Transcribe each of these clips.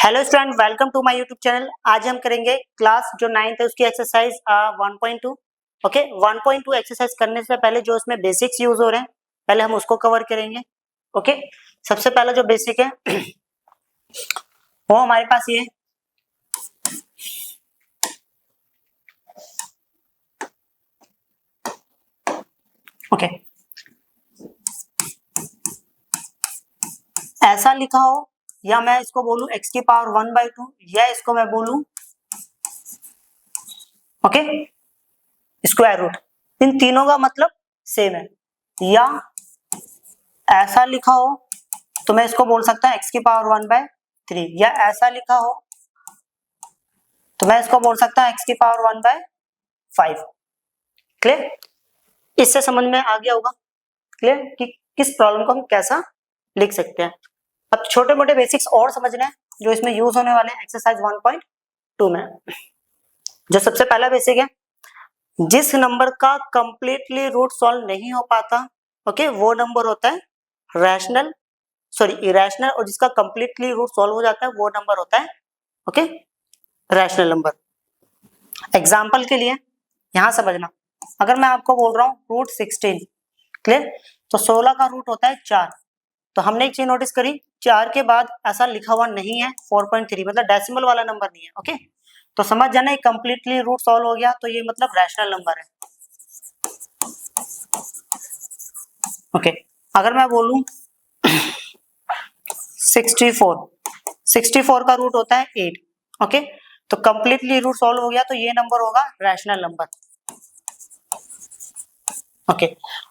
Hello student, welcome to my YouTube channel. आज हम करेंगे क्लास जो 9th है उसकी एक्सरसाइज 1.2। ओके, 1.2 एक्सरसाइज करने से पहले जो इसमें बेसिक्स यूज हो रहे हैं पहले हम उसको कवर करेंगे। ओके, सबसे पहला जो बेसिक है वो हमारे पास ये ओके ऐसा लिखा हो या मैं इसको बोलूं x की पावर 1/2 या इसको मैं बोलूं ओके स्क्वायर रूट, इन तीनों का मतलब सेम है। या ऐसा लिखा हो तो मैं इसको बोल सकता हूं x की पावर 1/3, या ऐसा लिखा हो तो मैं इसको बोल सकता हूं x की पावर 1/5। क्लियर? इससे समझ में आ गया होगा क्लियर कि किस प्रॉब्लम को हम कैसा लिख सकते हैं। अब छोटे मोटे बेसिक्स और समझने हैं जो इसमें यूज होने वाले हैं एक्सरसाइज 1.2 में। जो सबसे पहला बेसिक है, जिस नंबर का कंप्लीटली रूट सॉल्व नहीं हो पाता ओके वो नंबर होता है रैशनल इरेशनल, और जिसका कंप्लीटली रूट सॉल्व हो जाता है वो नंबर होता है ओके रैशनल नंबर। एग्जांपल के लिए यहां समझना, अगर मैं आपको बोल रहा हूं रूट 16 क्लियर, तो 16 का रूट होता है 4। तो हमने एक चीज नोटिस करी, 4 के बाद ऐसा लिखा हुआ नहीं है 4.3, मतलब डेसिमल वाला नंबर नहीं है। ओके, तो समझ जाना ये कंप्लीटली रूट सॉल्व हो गया, तो ये मतलब रैशनल नंबर है। ओके, अगर मैं बोलूं 64 का रूट होता है 8। ओके, तो कंप्लीटली रूट सॉल्व हो गया, तो ये नंबर होगा रैशनल नंबर। ओके,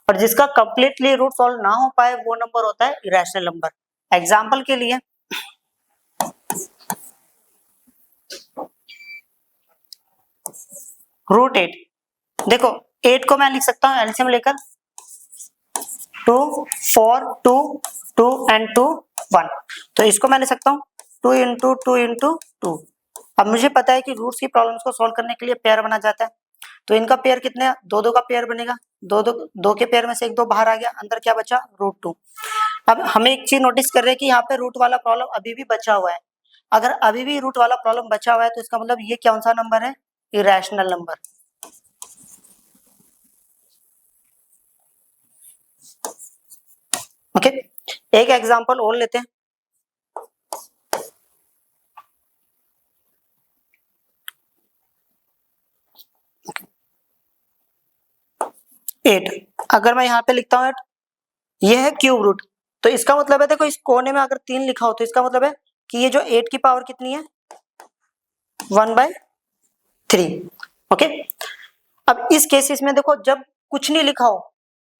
और जिसका कंप्लीटली रूट सॉल्व ना हो पाए वो नंबर होता है इरेशनल नंबर। एग्जांपल के लिए रूट 8, देखो 8 को मैं लिख सकता हूं एलसीएम लेकर 2 4 2 2 एंड 2 1, तो इसको मैं ले सकता हूं 2 इंटू 2 इंटू 2। अब मुझे पता है कि रूट्स की प्रॉब्लम्स को सॉल्व करने के लिए पेयर बना जाता है, तो इनका पेयर कितने, दो दो का पेयर बनेगा, दो के पेयर में से एक दो बाहर आ गया, अंदर क्या बचा रूट 2। अब हमें एक चीज नोटिस कर रहे हैं कि यहाँ पे रूट वाला प्रॉब्लम अभी भी बचा हुआ है। अगर अभी भी रूट वाला प्रॉब्लम बचा हुआ है तो इसका मतलब ये कौन सा नंबर है, इरेशनल नंबर। ओके, एक एग्जांपल और लेते हैं। एट, अगर मैं यहाँ पे लिखता हूँ 8, ये है क्यूब रूट, तो इसका मतलब है देखो इस कोने में अगर 3 लिखा हो तो इसका मतलब है कि ये जो 8 की पावर कितनी है 1/3। ओके, अब इस केसेस में देखो जब कुछ नहीं लिखा हो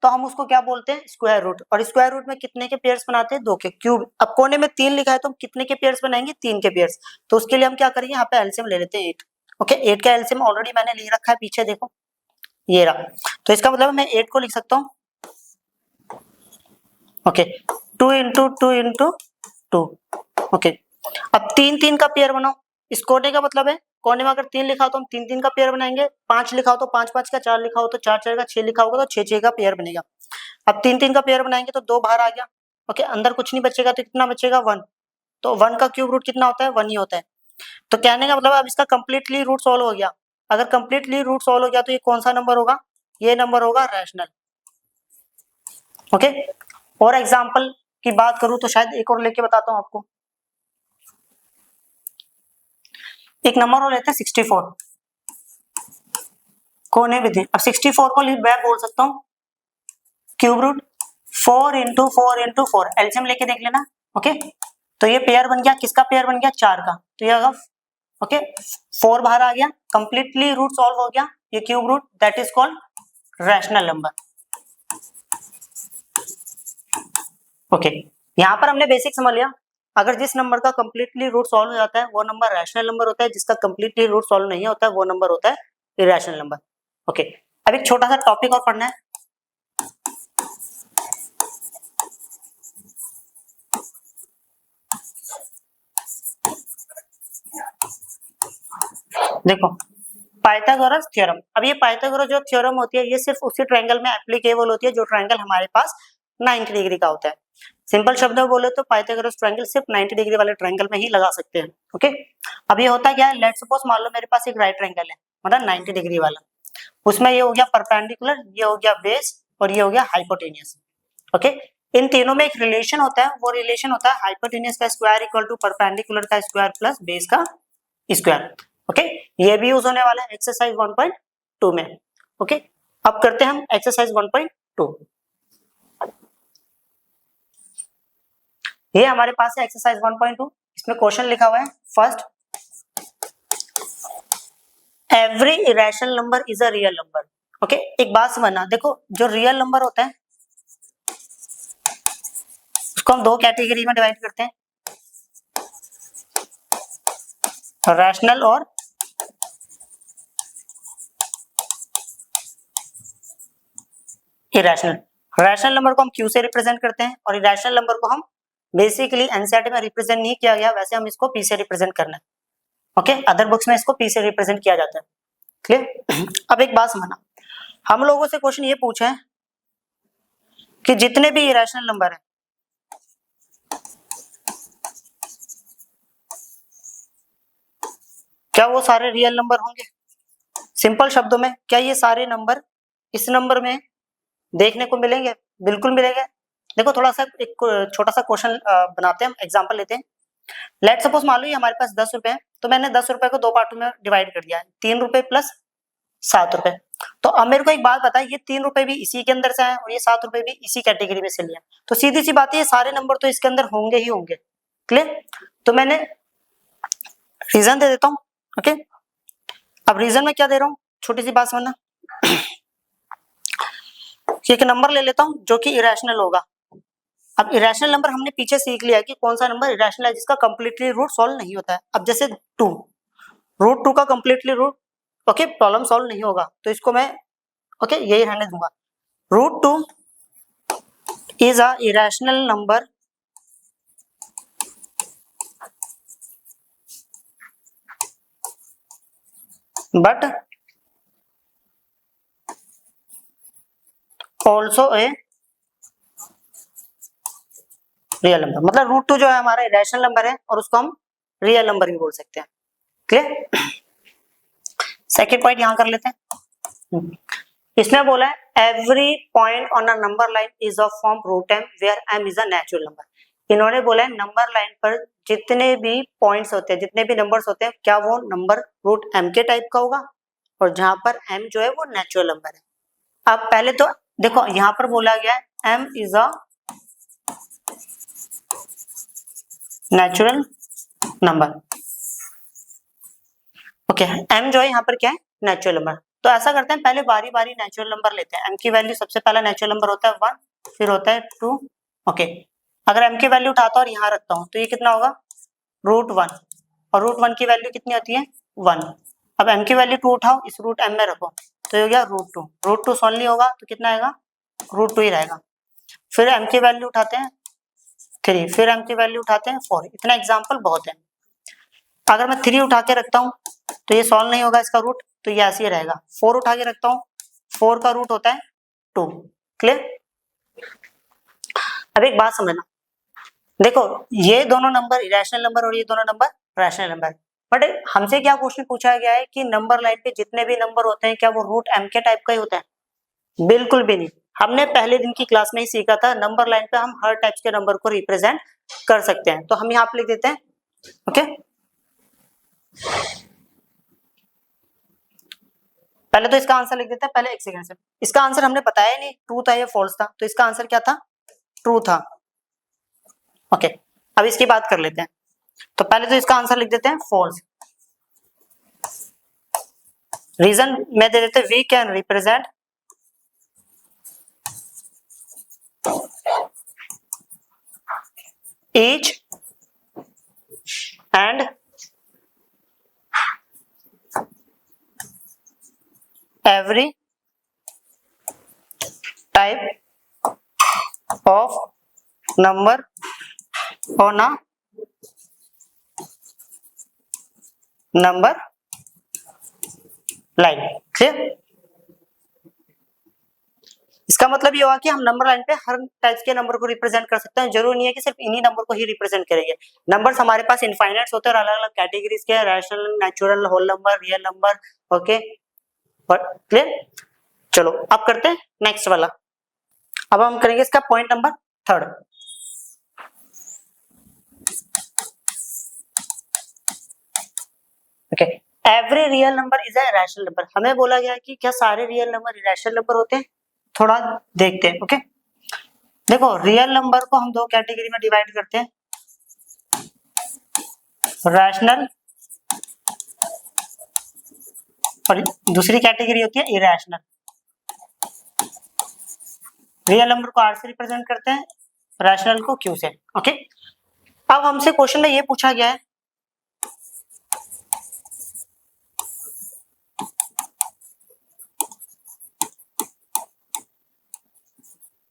तो हम उसको क्या बोलते हैं स्क्वायर रूट, और स्क्वायर रूट में कितने के पेयर्स बनाते हैं, 2 के। क्यूब, अब कोने में 3 लिखा है तो हम कितने के पेयर्स बनाएंगे, 3 के पेयर्स। तो उसके लिए हम क्या करेंगे, यहाँ पे एलसीएम ले लेते हैं 8। ओके, 8 का एलसीएम ऑलरेडी मैंने ले रखा है, पीछे देखो ये रहा, तो इसका मतलब मैं 8 को लिख सकता हूँ ओके 2 इंटू 2 इंटू 2। ओके, अब 3 का पेयर बनाओ। इस कोने का मतलब है कोने में अगर 3 लिखा हो तो हम 3 का पेयर बनाएंगे, 5 लिखा हो तो 5 का, 4 लिखा हो तो 4 का, 6 लिखा होगा तो 6 का पेयर बनेगा। अब 3 का पेयर बनाएंगे तो 2 बाहर आ गया। ओके, अंदर कुछ नहीं बचेगा तो कितना बचेगा 1, तो 1 का क्यूब रूट कितना होता है 1 ही होता है। तो कहने का मतलब अब इसका कंप्लीटली रूट सॉल्व हो गया। अगर कंप्लीटली रूट सॉल्व हो गया तो ये कौन सा नंबर होगा, ये नंबर होगा रैशनल। ओके, और एग्जांपल की बात करूं तो शायद एक और लेके बताता हूं आपको। एक नंबर और लेते हैं 64, कोने विधि। अब 64 को मैं बोल सकता हूं cube root 4 into 4 into 4, LCM लेके देख लेना। ओके, तो ये पेयर बन गया, किसका पेयर बन गया 4 का, तो ये होगा ओके 4 बाहर आ गया, कंप्लीटली रूट सॉल्व हो गया, ये cube root, that is called rational number. Okay, यहाँ पर हमने बेसिक समझ लिया, अगर जिस नंबर का कंप्लीटली रूट सॉल्व हो जाता है वो नंबर रैशनल नंबर होता है, जिसका कंप्लीटली रूट सॉल्व नहीं होता है वो नंबर होता है इरेशनल नंबर। ओके, अब एक छोटा सा टॉपिक और पढ़ना है। देखो पाइथागोरस थ्योरम, अब ये पाइथागोरस जो थ्योरम होती है ये सिर्फ उसी ट्रायंगल में एप्लीकेबल होती है जो ट्रायंगल हमारे पास 90 डिग्री का होता है। सिंपल शब्द में बोले तो पाइथागोरस ट्रायंगल सिर्फ 90 डिग्री वाले ट्रायंगल में ही लगा सकते हैं। ओके, अब ये होता क्या है, लेट्स सपोज मान लो मेरे पास एक राइट ट्रायंगल है, मतलब 90 डिग्री वाला, उसमें ये हो गया परपेंडिकुलर, ये हो गया बेस और ये हो गया हाइपोटेनियस। ओके, इन तीनों में एक रिलेशन होता है, वो रिलेशन होता है हाइपोटेनियस का स्क्वायर इक्वल टू परपेंडिकुलर का स्क्वायर प्लस बेस का स्क्वायर। ओके, ये भी यूज होने वाला है एक्सरसाइज 1.2 में। ओके, अब करते हैं हम एक्सरसाइज 1.2। ये हमारे पास है एक्सरसाइज 1.2, इसमें क्वेश्चन लिखा हुआ है first, every irrational number is a real number. Okay, एक बात समझना, देखो जो रियल नंबर होता है उसको हम दो कैटेगरी में डिवाइड करते हैं, रैशनल और इरेशनल। रैशनल नंबर को हम क्यू से रिप्रेजेंट करते हैं और इरेशनल नंबर को हम बेसिकली एनसीईआरटी में रिप्रेजेंट नहीं किया गया, वैसे हम इसको पी से रिप्रेजेंट करना है। ओके, अदर बुक्स में इसको पी से रिप्रेजेंट किया जाता है। क्लियर? अब एक बात समझना, हम लोगों से क्वेश्चन ये पूछा है कि जितने भी इरेशनल नंबर है क्या वो सारे रियल नंबर होंगे? सिंपल शब्दों में, क्या ये सारे नंबर इस नंबर में देखने को मिलेंगे? बिल्कुल मिलेंगे। देखो थोड़ा सा एक छोटा सा क्वेश्चन बनाते हैं, एग्जांपल लेते हैं। लेट सपोज मान लो ये हमारे पास 10 रुपए है, तो मैंने 10 रुपए को दो पार्टों में डिवाइड कर दिया है, 3 रुपए प्लस 7 रुपए। तो अब मेरे को एक बात बताइए, ये 3 रुपए भी इसी के अंदर से आए और ये 7 रुपए भी इसी कैटेगरी में से लिया, तो सीधी सी बात है ये सारे नंबर तो इसके अंदर होंगे ही होंगे। क्लियर? तो मैंने रीजन दे देता हूँ। ओके, अब रीजन में क्या दे रहा हूँ, छोटी सी बात समझना। एक नंबर ले लेता हूँ जो कि इरेशनल होगा। अब इरेशनल नंबर हमने पीछे सीख लिया कि कौन सा नंबर इरेशनल है जिसका कंप्लीटली रूट सॉल्व नहीं होता है। अब जैसे 2, रूट 2 का completely root okay problem solve नहीं होगा, तो इसको मैं ओके यही रहने दूंगा। Root 2 is a irrational number but also a real number. मतलब रूट 2 जो है हमारा इरेशनल नंबर है और उसको हम रियल नंबर भी बोल सकते हैं। क्लियर? सेकेंड पॉइंट यहां कर लेते हैं। इसने बोला है every point on a number line is of form root m where m is a natural number. इन्होंने बोला है नंबर लाइन पर जितने भी पॉइंट्स होते हैं, जितने भी नंबर्स होते हैं, क्या वो नंबर रूट m के टाइप का होगा, और जहां पर m जो है वो नेचुरल नंबर है। अब पहले तो देखो यहां पर बोला गया है m is a natural number. Okay, m जो है यहाँ पर क्या है, नेचुरल नंबर। तो ऐसा करते हैं, पहले बारी बारी नेचुरल नंबर लेते हैं। m की वैल्यू सबसे पहला नेचुरल नंबर होता है 1, फिर होता है 2। ओके, अगर m की वैल्यू उठाता और यहाँ रखता हूँ तो ये कितना होगा, रूट 1, और रूट 1 की वैल्यू कितनी होती है, 1। अब m की वैल्यू 2 उठाओ, इस रूट m में रखो, तो ये हो गया रूट 2। रूट 2 सॉल्व नहीं होगा तो कितना आएगा, रूट 2 ही रहेगा। फिर m की वैल्यू उठाते हैं 3, फिर m की वैल्यू उठाते हैं 4। इतना एग्जाम्पल बहुत है। अगर मैं 3 उठा के रखता हूँ तो ये सॉल्व नहीं होगा इसका रूट, तो ये ऐसे ही रहेगा। 4 उठा के रखता हूँ, 4 का रूट होता है 2। क्लियर? अब एक बात समझना, देखो ये दोनों नंबर इरेशनल नंबर और ये दोनों नंबर रैशनल नंबर, बट हमसे क्या क्वेश्चन पूछा गया है कि नंबर लाइन पे जितने भी नंबर होते हैं क्या वो रूट m के टाइप का ही होता है? बिल्कुल भी नहीं। हमने पहले दिन की क्लास में ही सीखा था नंबर लाइन पे हम हर टाइप के नंबर को रिप्रेजेंट कर सकते हैं। तो हम यहाँ पे लिख देते हैं। ओके, पहले तो इसका आंसर लिख देते हैं, पहले एक सेकंड से। इसका आंसर हमने बताया ही नहीं, ट्रू था या फॉल्स था, तो इसका आंसर क्या था, ट्रू था। ओके, अब इसकी बात कर लेते हैं। तो पहले तो इसका आंसर लिख देते हैं फॉल्स। रीजन में दे देते हैं, we can represent each and every type of number on a number line। Clear? इसका मतलब ये हुआ कि हम नंबर लाइन पे हर टाइप के नंबर को रिप्रेजेंट कर सकते हैं, जरूरी नहीं है कि सिर्फ इन्हीं नंबर को ही रिप्रेजेंट करेंगे। नंबर्स हमारे पास इनफाइनाइट होते हैं और अलग अलग कैटेगरीज के, rational, natural, whole number, real number. Okay, clear? चलो अब करते हैं नेक्स्ट वाला। अब हम करेंगे इसका point number 3। Okay, every real number is a rational number. हमें बोला गया कि क्या सारे रियल नंबर इरेशनल नंबर होते हैं? थोड़ा देखते हैं। ओके, देखो रियल नंबर को हम दो कैटेगरी में डिवाइड करते हैं, रैशनल और दूसरी कैटेगरी होती है इरेशनल। रियल नंबर को आर से रिप्रेजेंट करते हैं, रैशनल को क्यू से। ओके, अब हमसे क्वेश्चन में ये पूछा गया है,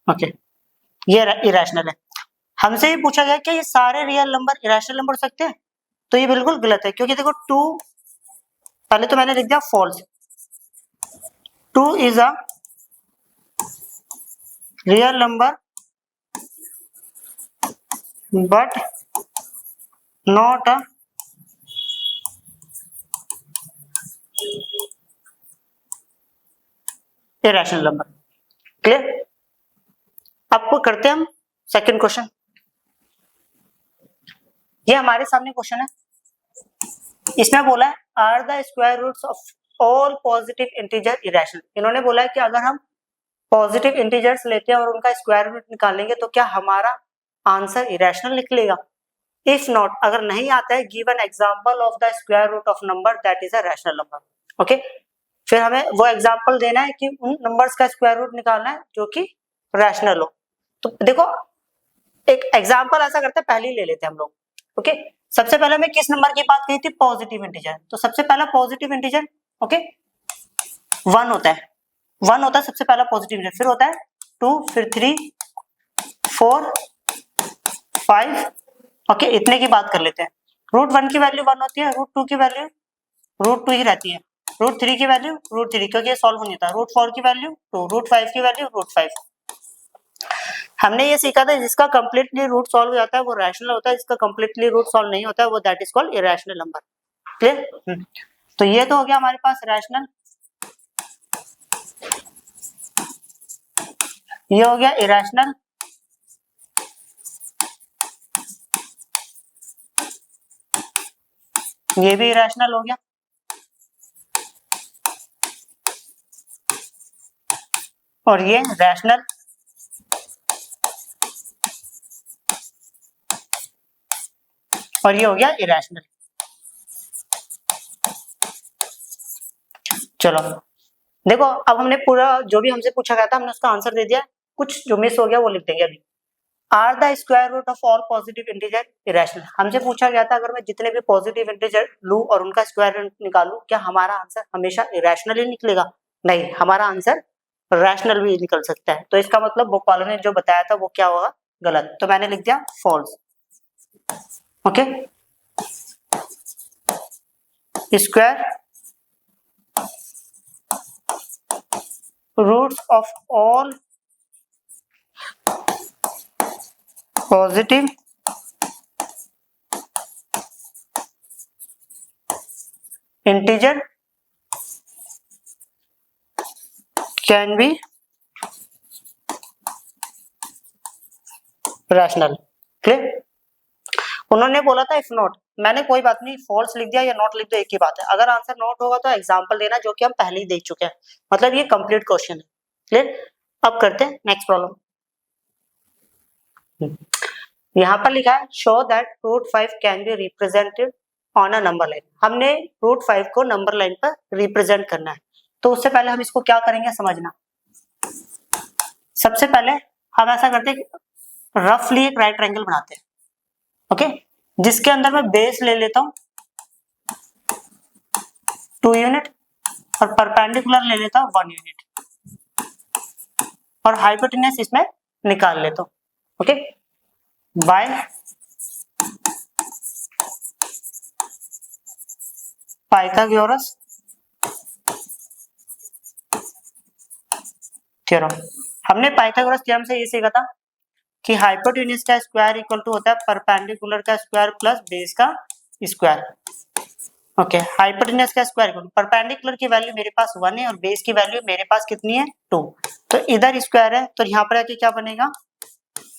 ओके ये इरेशनल है। हमसे ये पूछा गया कि ये सारे रियल नंबर इरेशनल नंबर हो सकते हैं, तो ये बिल्कुल गलत है, क्योंकि देखो 2, पहले तो मैंने लिख दिया false, 2 is a real number but not a irrational number. Clear? अब करते हैं हम सेकंड क्वेश्चन। ये हमारे सामने क्वेश्चन है, इसमें बोला है are the square roots of all positive integer irrational. इन्होंने बोला है कि अगर हम पॉजिटिव इंटीजर्स लेते हैं और उनका स्क्वायर रूट निकालेंगे तो क्या हमारा आंसर इरेशनल निकलेगा? इफ नॉट, अगर नहीं आता है, give an example of the square root of number that is a rational number. Okay, फिर हमें वो एग्जांपल देना है कि उन नंबर्स का स्क्वायर रूट निकालना है जो कि रैशनल हो। तो देखो एक एग्जांपल ऐसा करते हैं, पहले ही ले लेते हैं हम लोग। ओके, सबसे पहले मैं किस नंबर की बात कही थी? Positive integer. तो सबसे पहला पॉजिटिव इंटीजर ओके 1 होता है, 1 होता है सबसे पहला पॉजिटिव इंटीजर, फिर होता है 2, फिर 3, 4, 5। ओके, इतने की बात कर लेते हैं। रूट 1 की वैल्यू 1 होती है, रूट 2 की वैल्यू रूट 2 ही रहती है, रूट 3 की वैल्यू रूट 3, क्योंकि ये सॉल्व नहीं होता, रूट 4 की वैल्यू 2, रूट 5 की वैल्यू रूट 5। हमने ये सीखा था जिसका कंप्लीटली रूट सॉल्व हो जाता है वो रैशनल होता है, जिसका कंप्लीटली रूट सॉल्व नहीं होता है वो that is called irrational number. Clear? तो ये तो हो गया हमारे पास रैशनल, ये हो गया इरेशनल, ये भी इरेशनल हो गया, और ये रैशनल, और ये हो गया इरेशनल। चलो देखो, अब हमने पूरा जो भी हमसे पूछा गया था हमने उसका आंसर दे दिया, कुछ जो मिस हो गया वो लिख देंगे अभी। Are the square root of all positive integer irrational. हमसे पूछा गया था अगर मैं जितने भी पॉजिटिव इंटीजर लूं और उनका स्क्वायर रूट निकालूं, क्या हमारा आंसर हमेशा इरेशनल ही निकलेगा? नहीं, हमारा आंसर रैशनल भी निकल सकता है। तो इसका मतलब बुक वालों ने जो बताया था वो क्या होगा? गलत। तो मैंने लिख दिया false. Okay, square roots of all positive integer can be rational. Clear? उन्होंने बोला था इफ नॉट, मैंने कोई बात नहीं फॉल्स लिख दिया या नॉट लिख दिया, एक ही बात है। अगर आंसर नॉट होगा तो एग्जांपल देना, जो कि हम पहले ही देख चुके हैं, मतलब ये कंप्लीट क्वेश्चन है। क्लियर? अब करते हैं नेक्स्ट प्रॉब्लम। यहाँ पर लिखा है show that root 5 can be represented on a number line. हमने रूट 5 को नंबर लाइन पर रिप्रेजेंट करना है, तो उससे पहले हम इसको क्या करेंगे समझना। सबसे पहले हम ऐसा करते हैं, रफली एक राइट ट्रायंगल बनाते हैं। ओके, जिसके अंदर मैं बेस ले लेता हूं 2 यूनिट और परपेंडिकुलर ले लेता हूं 1 यूनिट और हाइपोटेन्यूज इसमें निकाल लेता हूं। Okay, by Pythagoras theorem. हमने पाइथागोरस थ्योरम से ये सीखा था कि हाइपोटेन्यूज का स्क्वायर इक्वल टू होता है परपेंडिकुलर का स्क्वायर प्लस बेस का स्क्वायर। ओके, हाइपोटेन्यूज का स्क्वायर इक्वल परपेंडिकुलर की वैल्यू मेरे पास 1 है और बेस की वैल्यू मेरे पास कितनी है 2, तो इधर स्क्वायर है तो यहाँ पर आके क्या बनेगा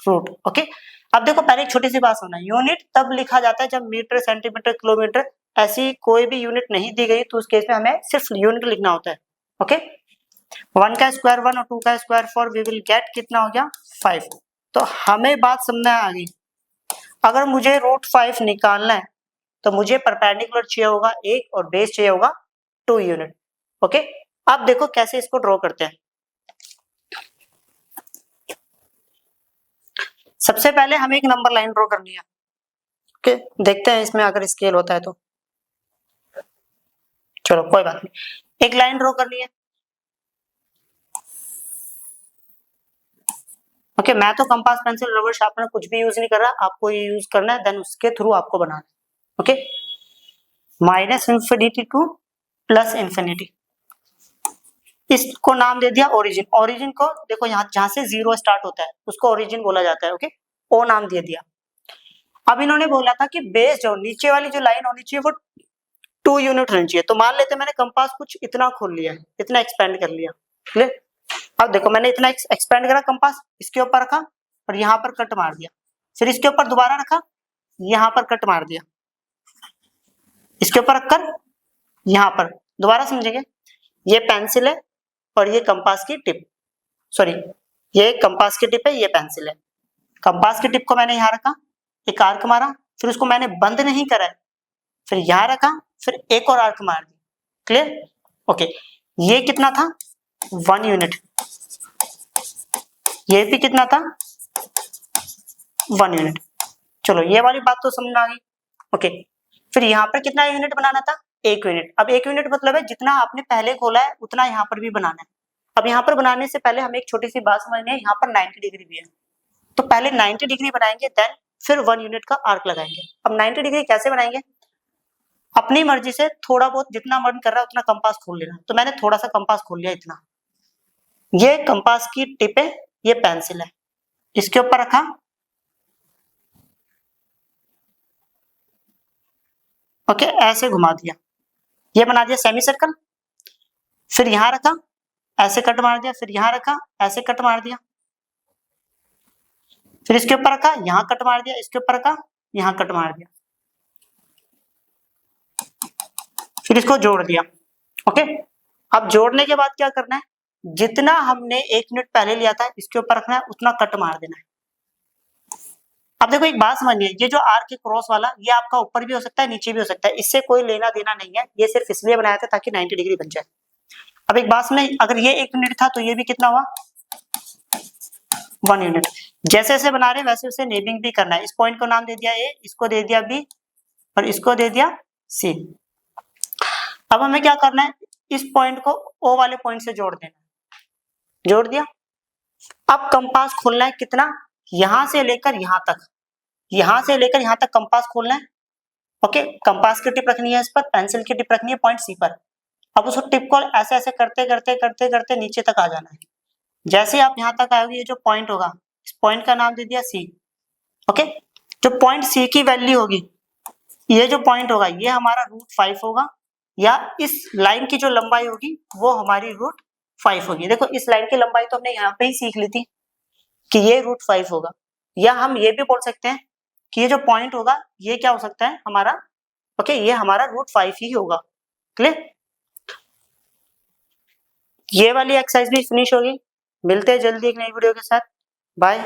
रूट। ओके, अब देखो पहले एक छोटी सी बात सुनना, यूनिट तब लिखा जाता है जब मीटर सेंटीमीटर किलोमीटर ऐसी कोई भी यूनिट नहीं दी गई तो उस केस में हमें सिर्फ यूनिट लिखना होता है। ओके, 1 का स्क्वायर 1 और 2 का स्क्वायर 4, वी विल गेट कितना हो गया 5। तो हमें बात समझ में आ गई, अगर मुझे रूट 5 निकालना है तो मुझे परपेंडिकुलर चाहिए होगा 1 और बेस चाहिए होगा 2 यूनिट। ओके, अब देखो कैसे इसको ड्रॉ करते हैं। सबसे पहले हमें एक नंबर लाइन ड्रॉ करनी है। ओके, देखते हैं इसमें अगर स्केल होता है तो, चलो कोई बात नहीं, एक लाइन ड्रॉ करनी है। ओके, मैं तो कंपास पेंसिल रबर शार्पनर कुछ भी यूज नहीं कर रहा, आपको ये यूज करना है, देन उसके थ्रू आपको बनाना है। Okay, minus infinity two plus infinity, इसको नाम दे दिया ओरिजिन। ओरिजिन को देखो यहाँ जहां से 0 स्टार्ट होता है उसको ओरिजिन बोला जाता है। ओके, ओ नाम दे दिया। अब इन्होंने बोला था कि बेस जो नीचे वाली जो लाइन होनी चाहिए वो 2 यूनिट होनी चाहिए, तो मान लेते मैंने कंपास कुछ इतना खोल लिया है, इतना एक्सपेंड कर लिया। क्लियर, अब देखो मैंने इतना एक्सपेंड करा कंपास, इसके ऊपर रखा और यहाँ पर कट मार दिया, फिर इसके ऊपर दोबारा रखा, यहाँ पर कट मार दिया, इसके ऊपर रखकर यहाँ पर दोबारा, समझेंगे ये पेंसिल है और ये कंपास की टिप, सॉरी ये कंपास की टिप है, ये पेंसिल है। कंपास की टिप को मैंने यहाँ रखा, एक आर्क मारा, फिर उसको मैंने बंद नहीं करा है, फिर यहाँ रखा, फिर एक और आर्क मार दी। क्लियर, ओके, ये कितना था 1 यूनिट, ये भी कितना था 1 यूनिट। चलो ये वाली बात तो समझ में आ गई। ओके, फिर यहाँ पर कितना यूनिट बनाना था 1 यूनिट। अब 1 यूनिट मतलब है जितना आपने पहले खोला है उतना यहाँ पर भी बनाना है। अब यहाँ पर बनाने से पहले हमें एक छोटी सी बात समझनी है, यहाँ पर 90 डिग्री भी है, तो पहले 90 डिग्री बनाएंगे, देन फिर 1 यूनिट का आर्क लगाएंगे। अब 90 डिग्री कैसे बनाएंगे, अपनी मर्जी से थोड़ा बहुत जितना मन कर रहा है उतना कंपास खोल लेना, तो मैंने थोड़ा सा कंपास खोल लिया इतना, ये कंपास की टिप है, ये पेंसिल है, इसके ऊपर रखा, ओके ऐसे घुमा दिया, ये बना दिया सेमी सर्कल, फिर यहां रखा ऐसे कट मार दिया, फिर यहां रखा ऐसे कट मार दिया, फिर इसके ऊपर रखा यहां कट मार दिया, इसके ऊपर रखा यहां कट मार दिया, फिर इसको जोड़ दिया। ओके, अब जोड़ने के बाद क्या करना है, जितना हमने 1 यूनिट पहले लिया था इसके ऊपर रखना है, उतना कट मार देना है। अब देखो एक बात समझिए, ये जो आर्क है क्रॉस वाला, ये आपका ऊपर भी हो सकता है नीचे भी हो सकता है, इससे कोई लेना देना नहीं है, ये सिर्फ इसलिए बनाया था ताकि 90 डिग्री बन जाए। अब एक बात सुनिए, अगर ये 1 यूनिट था तो ये भी कितना हुआ 1 यूनिट। जैसे जैसे बना रहे वैसे वैसे नेमिंग भी करना है, इस पॉइंट को नाम दे दिया ए, इसको दे दिया बी और इसको दे दिया सी। अब हमें क्या करना है, इस पॉइंट को ओ वाले पॉइंट से जोड़ देना, जोड़ दिया। अब कंपास खोलना है कितना, यहां से लेकर यहां तक, यहां से लेकर यहां तक कंपास खोलना है। ओके, कंपास की टिप रखनी है इस पर, पेंसिल की टिप रखनी है पॉइंट सी पर। अब उस टिप को ऐसे ऐसे करते करते करते करते नीचे तक आ जाना है। जैसे आप यहां तक आओगे, ये जो पॉइंट होगा इस पॉइंट का नाम दे दिया सी। ओके, जो पॉइंट सी की वैल्यू होगी, ये जो पॉइंट होगा ये हमारा √5 होगा, या इस लाइन की जो लंबाई होगी वो हमारी √5 होगी। देखो इस लाइन की लंबाई तो हमने यहाँ पे ही सीख ली थी कि ये √5 होगा, या हम ये भी बोल सकते हैं कि ये जो पॉइंट होगा ये क्या हो सकता है हमारा, ओके ये हमारा √5 ही होगा। क्लियर, ये वाली एक्सरसाइज भी फिनिश होगी। मिलते हैं जल्दी एक नई वीडियो के साथ, बाय।